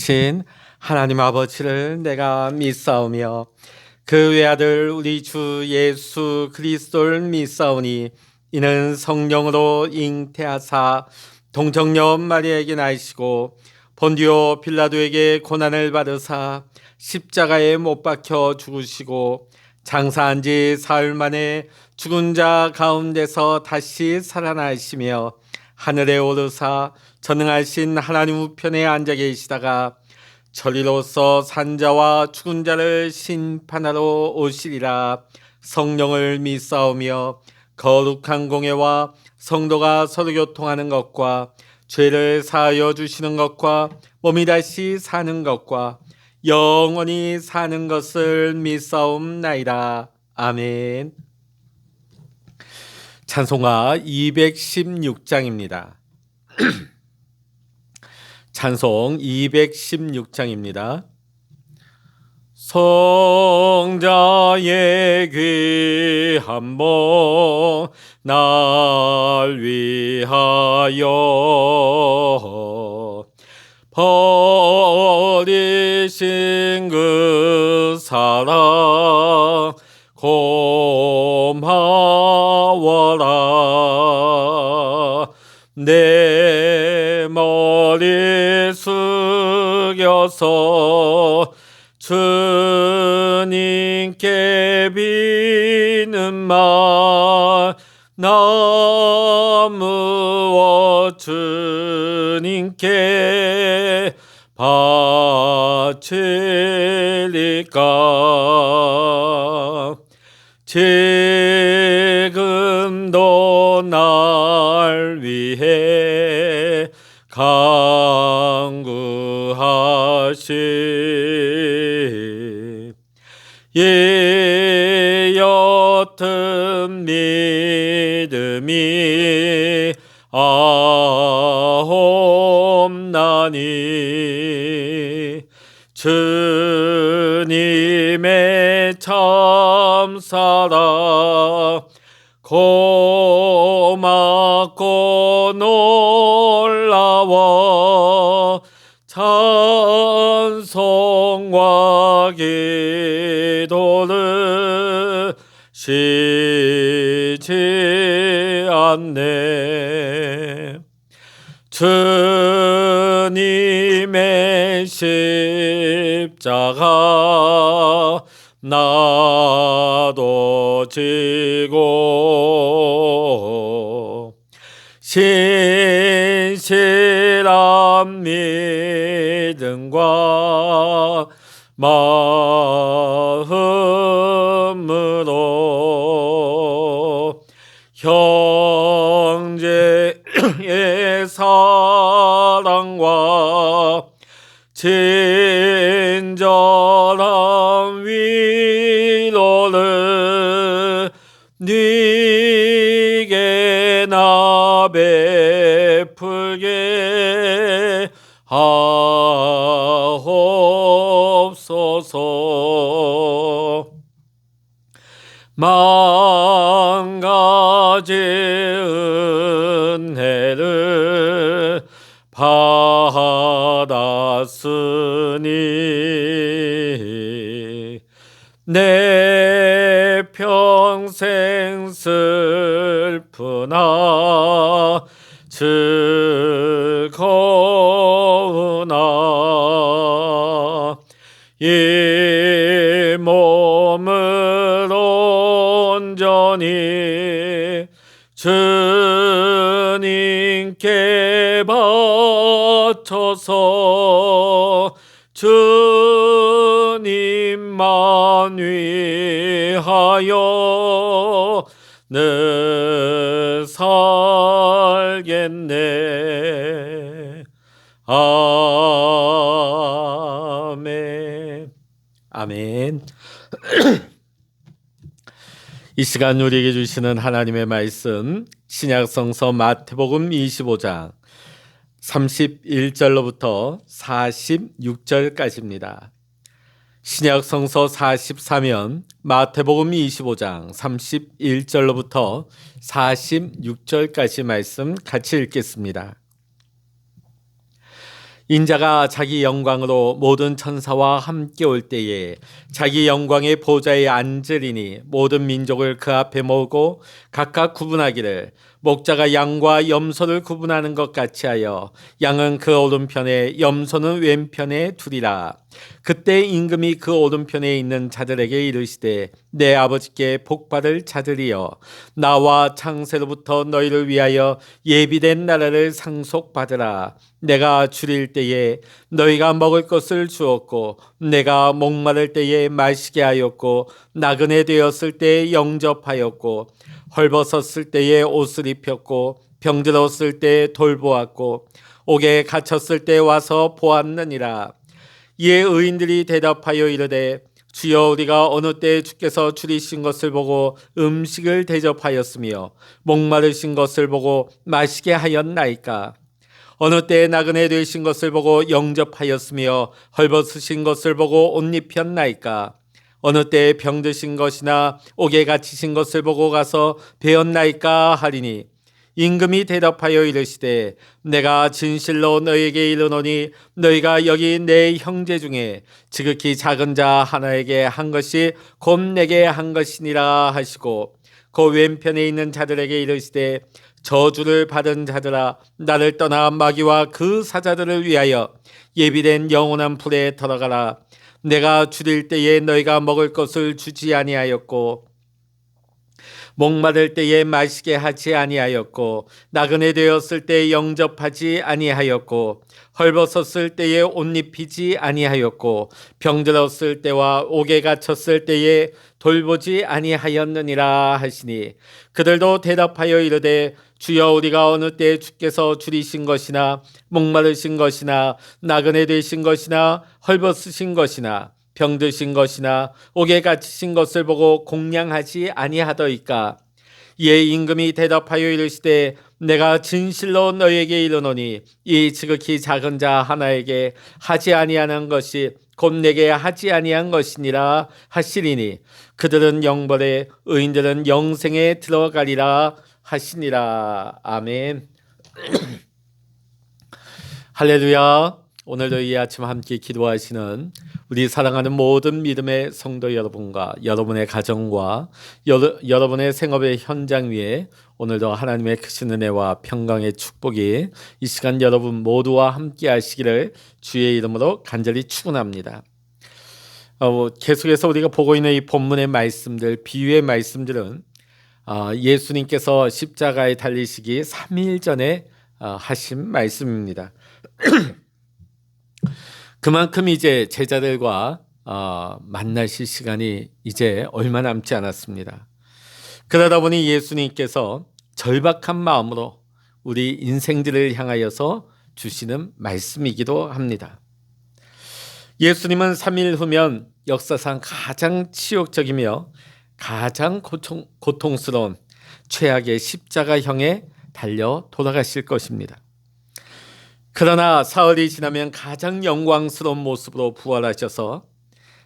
크신 하나님 아버지를 내가 믿사오며 그 외아들 우리 주 예수 그리스도를 믿사오니 이는 성령으로 잉태하사 동정녀 마리아에게 나시고 본디오 빌라도에게 고난을 받으사 십자가에 못 박혀 죽으시고 장사한 지 사흘 만에 죽은 자 가운데서 다시 살아나시며 하늘에 오르사 전능하신 하나님 우편에 앉아 계시다가 저리로서 산자와 죽은 자를 심판하러 오시리라. 성령을 믿사오며 거룩한 공예와 성도가 서로 교통하는 것과 죄를 사하여 주시는 것과 몸이 다시 사는 것과 영원히 사는 것을 믿사옵나이다. 아멘. 찬송가 216장입니다. 찬송 216장입니다. 성자의 귀한 몸 날 위하여 버리신 그 사랑 고마워라. 내 머리 숙여서 주님께 비는 말 나무어 주님께 바치리까. 지금도 날 위해 간구하시 이 옅은 믿음이 아옵나니 주님의 참사랑 고맙고 놀라워 찬송과 기도를 쉬지 않네. 주님의 십자가 나도 지고 신실한 믿음과 마음으로 형제의 사랑과 친절한 위로를 네게 나 베풀게 하옵소서. 만 가지 은혜를 받았으니 내 평생 슬프나 즐거우나 이 몸을 온전히 주님께 바쳐서 주님만 위하여 늘 살겠네. 아멘. 아멘. 이 시간 우리에게 주시는 하나님의 말씀 신약성서 마태복음 25장 31절로부터 46절까지입니다. 신약성서 44면 마태복음 25장 31절로부터 46절까지 말씀 같이 읽겠습니다. 인자가 자기 영광으로 모든 천사와 함께 올 때에 자기 영광의 보좌에 앉으리니 모든 민족을 그 앞에 모으고 각각 구분하기를 목자가 양과 염소를 구분하는 것 같이 하여 양은 그 오른편에 염소는 왼편에 두리라. 그때 임금이 그 오른편에 있는 자들에게 이르시되 내 아버지께 복받을 자들이여 나와 창세로부터 너희를 위하여 예비된 나라를 상속받으라. 내가 줄일 때에 너희가 먹을 것을 주었고 내가 목마를 때에 마시게 하였고 나그네 되었을 때에 영접하였고 헐벗었을 때에 옷을 입혔고 병들었을 때에 돌보았고 옥에 갇혔을 때 와서 보았느니라. 이에 의인들이 대답하여 이르되 주여 우리가 어느 때 주께서 줄이신 것을 보고 음식을 대접하였으며 목마르신 것을 보고 마시게 하였나이까. 어느 때 나그네 되신 것을 보고 영접하였으며 헐벗으신 것을 보고 옷 입혔나이까. 어느 때 병드신 것이나 옥에 갇히신 것을 보고 가서 배웠나이까 하리니 임금이 대답하여 이르시되 내가 진실로 너희에게 이르노니 너희가 여기 내 형제 중에 지극히 작은 자 하나에게 한 것이 곧 내게 한 것이니라 하시고 그 왼편에 있는 자들에게 이르시되 저주를 받은 자들아 나를 떠나 마귀와 그 사자들을 위하여 예비된 영원한 불에 들어가라. 내가 줄일 때에 너희가 먹을 것을 주지 아니하였고 목마를 때에 마시게 하지 아니하였고 나그네 되었을 때에 영접하지 아니하였고 헐벗었을 때에 옷 입히지 아니하였고 병들었을 때와 옥에 갇혔을 때에 돌보지 아니하였느니라 하시니 그들도 대답하여 이르되 주여 우리가 어느 때 주께서 줄이신 것이나 목마르신 것이나 나그네 되신 것이나 헐벗으신 것이나 병드신 것이나 옥에 갇히신 것을 보고 공양하지 아니하더이까. 이에 임금이 대답하여 이르시되 내가 진실로 너희에게 이르노니 이 지극히 작은 자 하나에게 하지 아니하는 것이 곧 내게 하지 아니한 것이니라 하시리니 그들은 영벌에 의인들은 영생에 들어가리라 하시니라. 아멘. 할렐루야. 오늘도 이 아침 함께 기도하시는 우리 사랑하는 모든 믿음의 성도 여러분과 여러분의 가정과 여러분의 생업의 현장 위에 오늘도 하나님의 크신 은혜와 평강의 축복이 이 시간 여러분 모두와 함께 하시기를 주의 이름으로 간절히 축원합니다. 계속해서 우리가 보고 있는 이 본문의 말씀들, 비유의 말씀들은 예수님께서 십자가에 달리시기 3일 전에 하신 말씀입니다. 그만큼 이제 제자들과 만나실 시간이 이제 얼마 남지 않았습니다. 그러다 보니 예수님께서 절박한 마음으로 우리 인생들을 향하여서 주시는 말씀이기도 합니다. 예수님은 3일 후면 역사상 가장 치욕적이며 가장 고통스러운 최악의 십자가형에 달려 돌아가실 것입니다. 그러나 사흘이 지나면 가장 영광스러운 모습으로 부활하셔서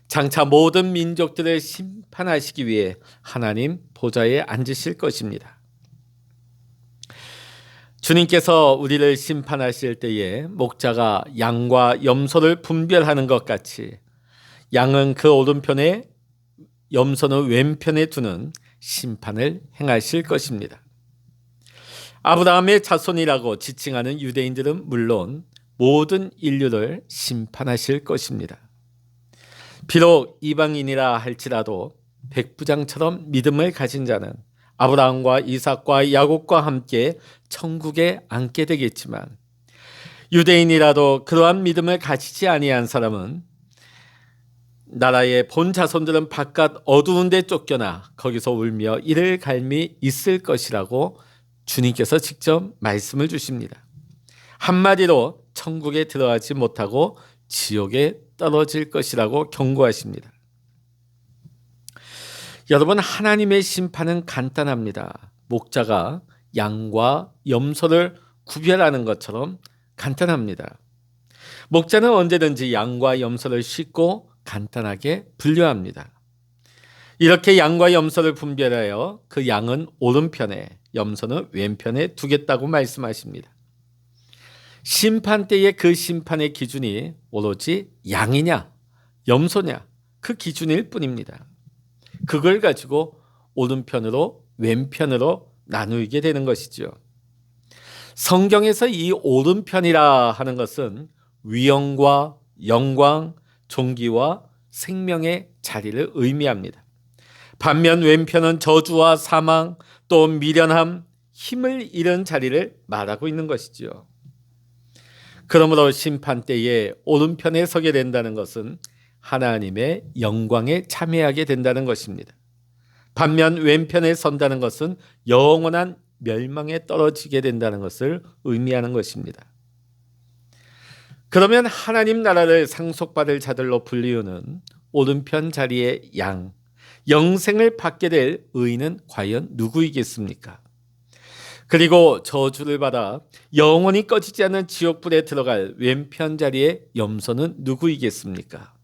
장차 모든 민족들을 심판하시기 위해 하나님 보좌에 앉으실 것입니다. 주님께서 우리를 심판하실 때에 목자가 양과 염소를 분별하는 것 같이 양은 그 오른편에 염소는 왼편에 두는 심판을 행하실 것입니다. 아브라함의 자손이라고 지칭하는 유대인들은 물론 모든 인류를 심판하실 것입니다. 비록 이방인이라 할지라도 백부장처럼 믿음을 가진 자는 아브라함과 이삭과 야곱과 함께 천국에 앉게 되겠지만 유대인이라도 그러한 믿음을 가지지 아니한 사람은 나라의 본 자손들은 바깥 어두운 데 쫓겨나 거기서 울며 이를 갈미 있을 것이라고 주님께서 직접 말씀을 주십니다. 한마디로 천국에 들어가지 못하고 지옥에 떨어질 것이라고 경고하십니다. 여러분, 하나님의 심판은 간단합니다. 목자가 양과 염소를 구별하는 것처럼 간단합니다. 목자는 언제든지 양과 염소를 쉽고 간단하게 분류합니다. 이렇게 양과 염소를 분별하여 그 양은 오른편에 염소는 왼편에 두겠다고 말씀하십니다. 심판 때의 그 심판의 기준이 오로지 양이냐 염소냐 그 기준일 뿐입니다. 그걸 가지고 오른편으로 왼편으로 나누게 되는 것이죠. 성경에서 이 오른편이라 하는 것은 위엄과 영광, 존귀와 생명의 자리를 의미합니다. 반면 왼편은 저주와 사망, 또 미련함, 힘을 잃은 자리를 말하고 있는 것이지요. 그러므로 심판 때에 오른편에 서게 된다는 것은 하나님의 영광에 참여하게 된다는 것입니다. 반면 왼편에 선다는 것은 영원한 멸망에 떨어지게 된다는 것을 의미하는 것입니다. 그러면 하나님 나라를 상속받을 자들로 불리우는 오른편 자리의 양, 영생을 받게 될 의인은 과연 누구이겠습니까? 그리고 저주를 받아 영원히 꺼지지 않는 지옥불에 들어갈 왼편 자리의 염소는 누구이겠습니까?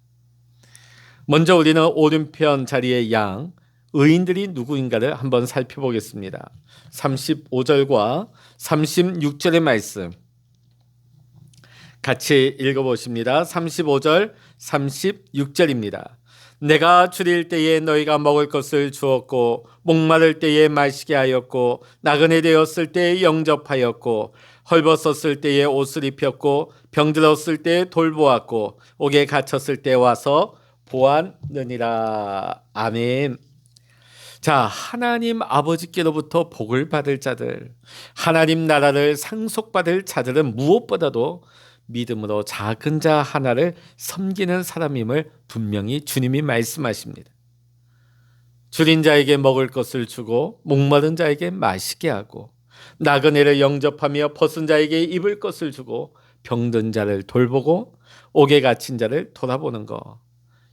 먼저 우리는 오른편 자리의 양, 의인들이 누구인가를 한번 살펴보겠습니다. 35절과 36절의 말씀 같이 읽어보십니다. 35절, 36절입니다. 내가 줄일 때에 너희가 먹을 것을 주었고 목마를 때에 마시게 하였고 나그네 되었을 때에 영접하였고 헐벗었을 때에 옷을 입혔고 병들었을 때에 돌보았고 옥에 갇혔을 때 와서 보았느니라. 아멘. 자, 하나님 아버지께로부터 복을 받을 자들, 하나님 나라를 상속받을 자들은 무엇보다도 믿음으로 작은 자 하나를 섬기는 사람임을 분명히 주님이 말씀하십니다. 줄인 자에게 먹을 것을 주고 목마른 자에게 마시게 하고 나그네를 영접하며 벗은 자에게 입을 것을 주고 병든 자를 돌보고 옥에 갇힌 자를 돌아보는 것,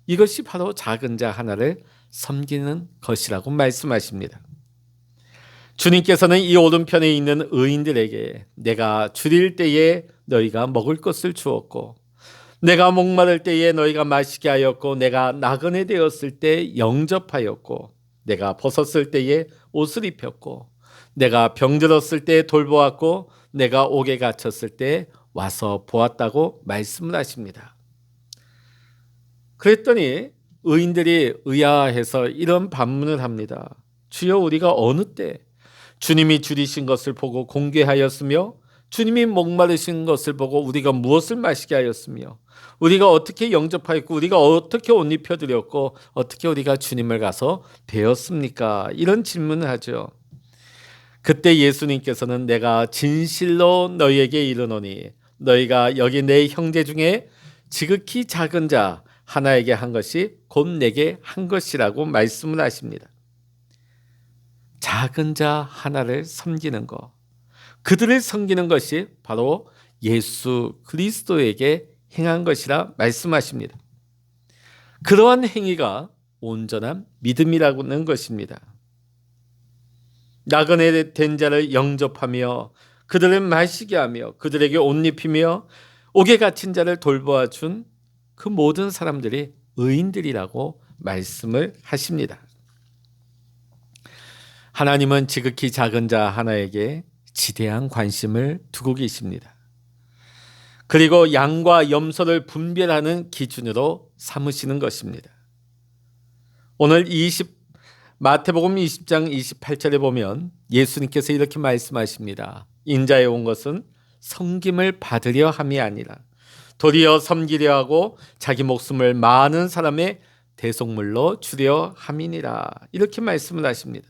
이것이 바로 작은 자 하나를 섬기는 것이라고 말씀하십니다. 주님께서는 이 오른편에 있는 의인들에게 내가 줄일 때에 너희가 먹을 것을 주었고 내가 목마를 때에 너희가 마시게 하였고 내가 나그네 되었을 때 영접하였고 내가 벗었을 때에 옷을 입혔고 내가 병들었을 때 돌보았고 내가 옥에 갇혔을 때 와서 보았다고 말씀을 하십니다. 그랬더니 의인들이 의아해서 이런 반문을 합니다. 주여, 우리가 어느 때 주님이 줄이신 것을 보고 공개하였으며 주님이 목마르신 것을 보고 우리가 무엇을 마시게 하였으며 우리가 어떻게 영접하였고 우리가 어떻게 옷 입혀드렸고 어떻게 우리가 주님을 가서 뵈었습니까? 이런 질문을 하죠. 그때 예수님께서는 내가 진실로 너희에게 이르노니 너희가 여기 내 형제 중에 지극히 작은 자 하나에게 한 것이 곧 내게 한 것이라고 말씀을 하십니다. 작은 자 하나를 섬기는 것, 그들을 섬기는 것이 바로 예수 그리스도에게 행한 것이라 말씀하십니다. 그러한 행위가 온전한 믿음이라는 것입니다. 나그네 된 자를 영접하며 그들을 마시게 하며 그들에게 옷 입히며 옥에 갇힌 자를 돌보아 준 그 모든 사람들이 의인들이라고 말씀을 하십니다. 하나님은 지극히 작은 자 하나에게 지대한 관심을 두고 계십니다. 그리고 양과 염소를 분별하는 기준으로 삼으시는 것입니다. 오늘 마태복음 20장 28절에 보면 예수님께서 이렇게 말씀하십니다. 인자에 온 것은 섬김을 받으려 함이 아니라 도리어 섬기려 하고 자기 목숨을 많은 사람의 대속물로 주려 함이니라. 이렇게 말씀을 하십니다.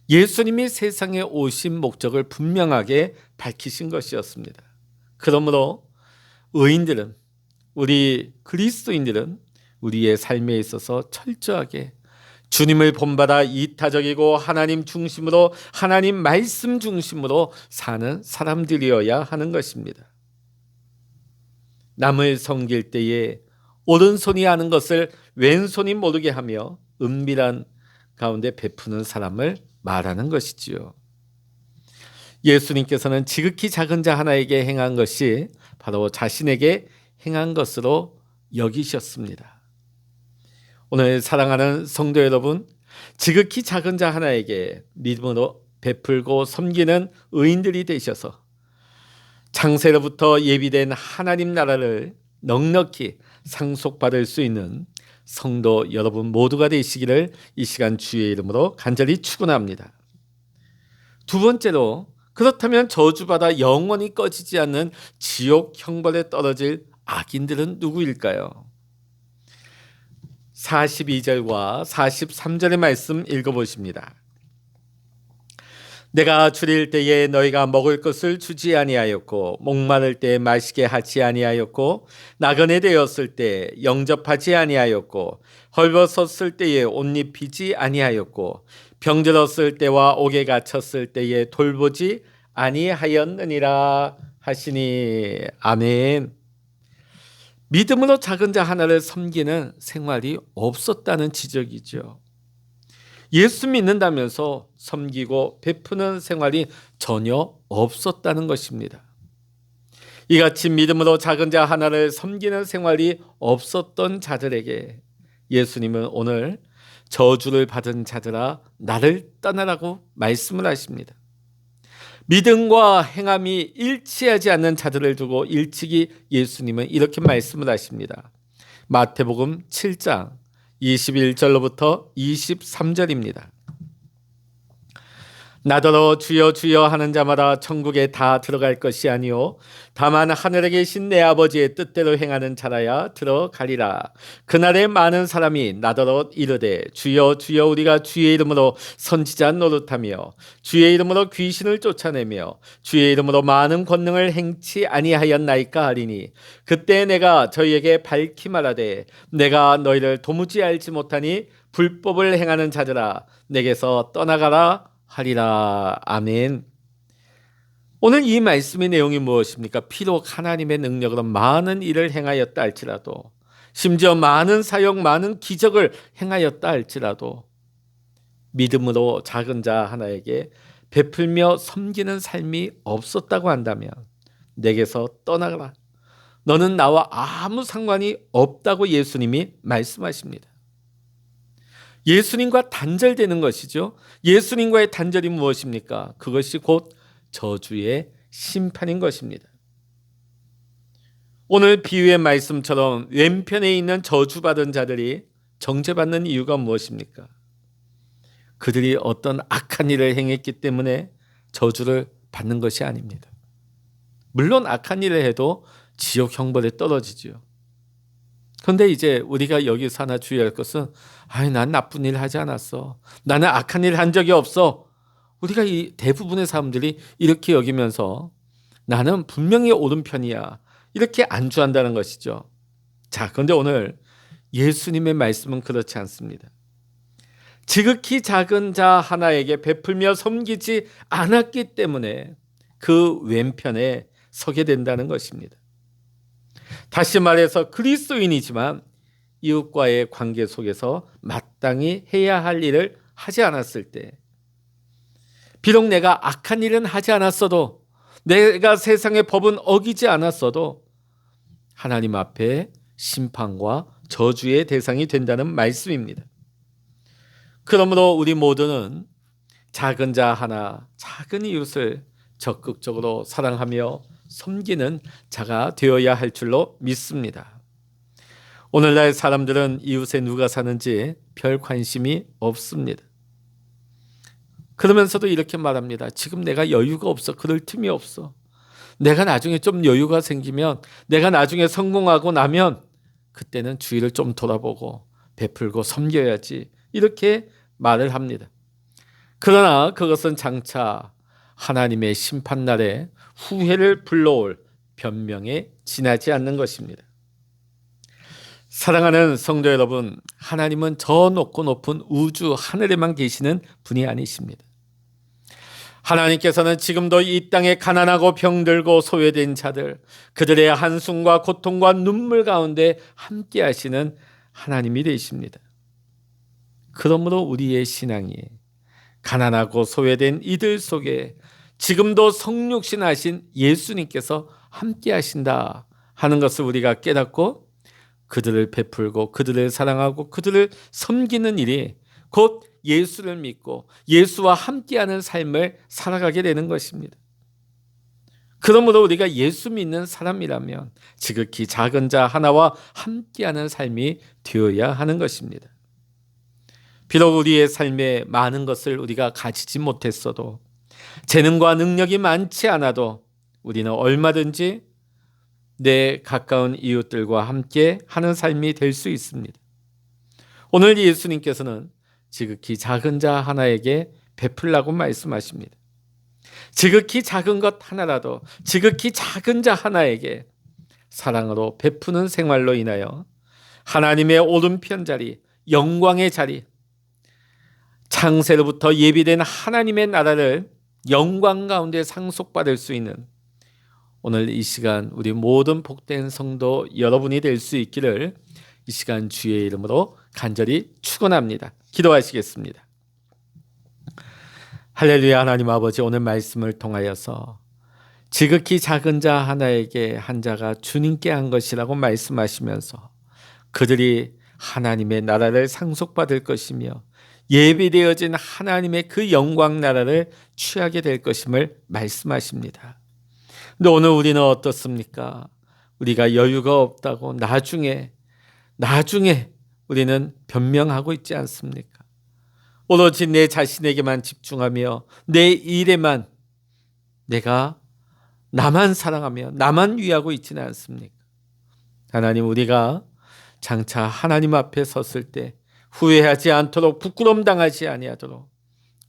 예수님이 세상에 오신 목적을 분명하게 밝히신 것이었습니다. 그러므로 의인들은, 우리 그리스도인들은 우리의 삶에 있어서 철저하게 주님을 본받아 이타적이고 하나님 중심으로, 하나님 말씀 중심으로 사는 사람들이어야 하는 것입니다. 남을 섬길 때에 오른손이 하는 것을 왼손이 모르게 하며 은밀한 가운데 베푸는 사람을 말하는 것이지요. 예수님께서는 지극히 작은 자 하나에게 행한 것이 바로 자신에게 행한 것으로 여기셨습니다. 오늘 사랑하는 성도 여러분, 지극히 작은 자 하나에게 믿음으로 베풀고 섬기는 의인들이 되셔서 창세로부터 예비된 하나님 나라를 넉넉히 상속받을 수 있는 성도 여러분 모두가 되시기를 이 시간 주의 이름으로 간절히 축원합니다. 두 번째로, 그렇다면 저주받아 영원히 꺼지지 않는 지옥 형벌에 떨어질 악인들은 누구일까요? 42절과 43절의 말씀 읽어보십니다. 내가 줄일 때에 너희가 먹을 것을 주지 아니하였고 목마를 때에 마시게 하지 아니하였고 나그네 되었을 때 영접하지 아니하였고 헐벗었을 때에 옷 입히지 아니하였고 병들었을 때와 옥에 갇혔을 때에 돌보지 아니하였느니라 하시니. 아멘. 믿음으로 작은 자 하나를 섬기는 생활이 없었다는 지적이죠. 예수 믿는다면서 섬기고 베푸는 생활이 전혀 없었다는 것입니다. 이같이 믿음으로 작은 자 하나를 섬기는 생활이 없었던 자들에게 예수님은 오늘 저주를 받은 자들아 나를 떠나라고 말씀을 하십니다. 믿음과 행함이 일치하지 않는 자들을 두고 일찍이 예수님은 이렇게 말씀을 하십니다. 마태복음 7장 21절로부터 23절입니다. 나더러 주여 주여 하는 자마다 천국에 다 들어갈 것이 아니요 다만 하늘에 계신 내 아버지의 뜻대로 행하는 자라야 들어가리라. 그날에 많은 사람이 나더러 이르되 주여 주여 우리가 주의 이름으로 선지자 노릇하며 주의 이름으로 귀신을 쫓아내며 주의 이름으로 많은 권능을 행치 아니하였나이까 하리니 그때 내가 저희에게 밝히 말하되 내가 너희를 도무지 알지 못하니 불법을 행하는 자들아 내게서 떠나가라 하리라. 아멘. 오늘 이 말씀의 내용이 무엇입니까? 비록 하나님의 능력으로 많은 일을 행하였다 할지라도, 심지어 많은 사역, 많은 기적을 행하였다 할지라도 믿음으로 작은 자 하나에게 베풀며 섬기는 삶이 없었다고 한다면 내게서 떠나가라. 너는 나와 아무 상관이 없다고 예수님이 말씀하십니다. 예수님과 단절되는 것이죠. 예수님과의 단절이 무엇입니까? 그것이 곧 저주의 심판인 것입니다. 오늘 비유의 말씀처럼 왼편에 있는 저주받은 자들이 정죄받는 이유가 무엇입니까? 그들이 어떤 악한 일을 행했기 때문에 저주를 받는 것이 아닙니다. 물론 악한 일을 해도 지옥 형벌에 떨어지죠. 그런데 이제 우리가 여기서 하나 주의할 것은 난 나쁜 일 하지 않았어. 나는 악한 일 한 적이 없어. 우리가 이 대부분의 사람들이 이렇게 여기면서 나는 분명히 옳은 편이야. 이렇게 안주한다는 것이죠. 자, 그런데 오늘 예수님의 말씀은 그렇지 않습니다. 지극히 작은 자 하나에게 베풀며 섬기지 않았기 때문에 그 왼편에 서게 된다는 것입니다. 다시 말해서 그리스도인이지만 이웃과의 관계 속에서 마땅히 해야 할 일을 하지 않았을 때, 비록 내가 악한 일은 하지 않았어도, 내가 세상의 법은 어기지 않았어도 하나님 앞에 심판과 저주의 대상이 된다는 말씀입니다. 그러므로 우리 모두는 작은 자 하나, 작은 이웃을 적극적으로 사랑하며 섬기는 자가 되어야 할 줄로 믿습니다. 오늘날 사람들은 이웃에 누가 사는지 별 관심이 없습니다. 그러면서도 이렇게 말합니다. 지금 내가 여유가 없어. 그럴 틈이 없어. 내가 나중에 좀 여유가 생기면, 내가 나중에 성공하고 나면 그때는 주위를 좀 돌아보고 베풀고 섬겨야지. 이렇게 말을 합니다. 그러나 그것은 장차 하나님의 심판날에 후회를 불러올 변명에 지나지 않는 것입니다. 사랑하는 성도 여러분, 하나님은 저 높고 높은 우주 하늘에만 계시는 분이 아니십니다. 하나님께서는 지금도 이 땅에 가난하고 병들고 소외된 자들, 그들의 한숨과 고통과 눈물 가운데 함께 하시는 하나님이 되십니다. 그러므로 우리의 신앙이 가난하고 소외된 이들 속에 지금도 성육신 하신 예수님께서 함께 하신다 하는 것을 우리가 깨닫고 그들을 베풀고 그들을 사랑하고 그들을 섬기는 일이 곧 예수를 믿고 예수와 함께하는 삶을 살아가게 되는 것입니다. 그러므로 우리가 예수 믿는 사람이라면 지극히 작은 자 하나와 함께하는 삶이 되어야 하는 것입니다. 비록 우리의 삶에 많은 것을 우리가 가지지 못했어도, 재능과 능력이 많지 않아도 우리는 얼마든지 내 가까운 이웃들과 함께 하는 삶이 될 수 있습니다. 오늘 예수님께서는 지극히 작은 자 하나에게 베풀라고 말씀하십니다. 지극히 작은 것 하나라도, 지극히 작은 자 하나에게 사랑으로 베푸는 생활로 인하여 하나님의 오른편 자리, 영광의 자리, 창세로부터 예비된 하나님의 나라를 영광 가운데 상속받을 수 있는 오늘 이 시간 우리 모든 복된 성도 여러분이 될 수 있기를 이 시간 주의 이름으로 간절히 축원합니다. 기도하시겠습니다. 할렐루야. 하나님 아버지, 오늘 말씀을 통하여서 지극히 작은 자 하나에게 한 자가 주님께 한 것이라고 말씀하시면서 그들이 하나님의 나라를 상속받을 것이며 예비되어진 하나님의 그 영광 나라를 취하게 될 것임을 말씀하십니다. 근데 오늘 우리는 어떻습니까? 우리가 여유가 없다고 나중에 우리는 변명하고 있지 않습니까? 오로지 내 자신에게만 집중하며 내 일에만 내가 나만 사랑하며 나만 위하고 있지는 않습니까? 하나님, 우리가 장차 하나님 앞에 섰을 때 후회하지 않도록, 부끄러움 당하지 아니하도록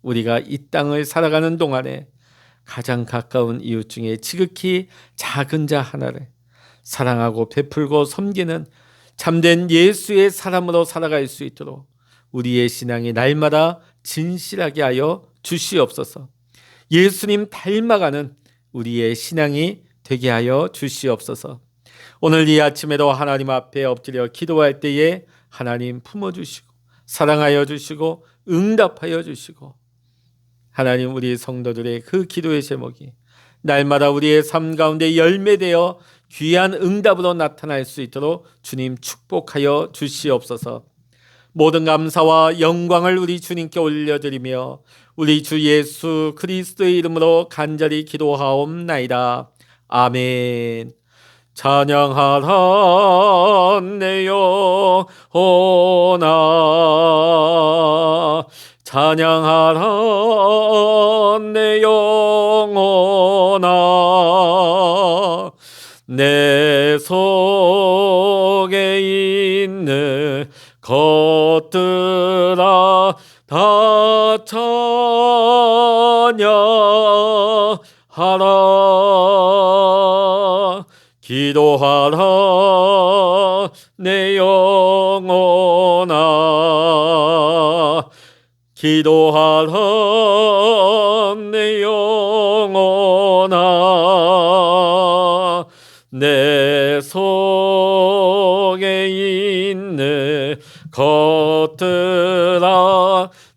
우리가 이 땅을 살아가는 동안에 가장 가까운 이웃 중에 지극히 작은 자 하나를 사랑하고 베풀고 섬기는 참된 예수의 사람으로 살아갈 수 있도록 우리의 신앙이 날마다 진실하게 하여 주시옵소서. 예수님 닮아가는 우리의 신앙이 되게 하여 주시옵소서. 오늘 이 아침에도 하나님 앞에 엎드려 기도할 때에 하나님 품어주시고 사랑하여 주시고 응답하여 주시고, 하나님 우리 성도들의 그 기도의 제목이 날마다 우리의 삶 가운데 열매되어 귀한 응답으로 나타날 수 있도록 주님 축복하여 주시옵소서. 모든 감사와 영광을 우리 주님께 올려드리며 우리 주 예수 그리스도의 이름으로 간절히 기도하옵나이다. 아멘. 찬양하라 내 영혼아, 찬양하라 내 영혼아, 내 속에 있는 것들아 다 찬양하라. 기도하라 내 영혼아, 기도하라 내 영혼아, 내 속에 있는 것들아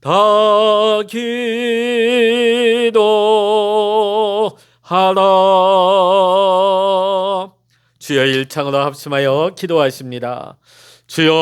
다 기도하라. 주여, 일창으로 합심하여 기도하십니다. 주여,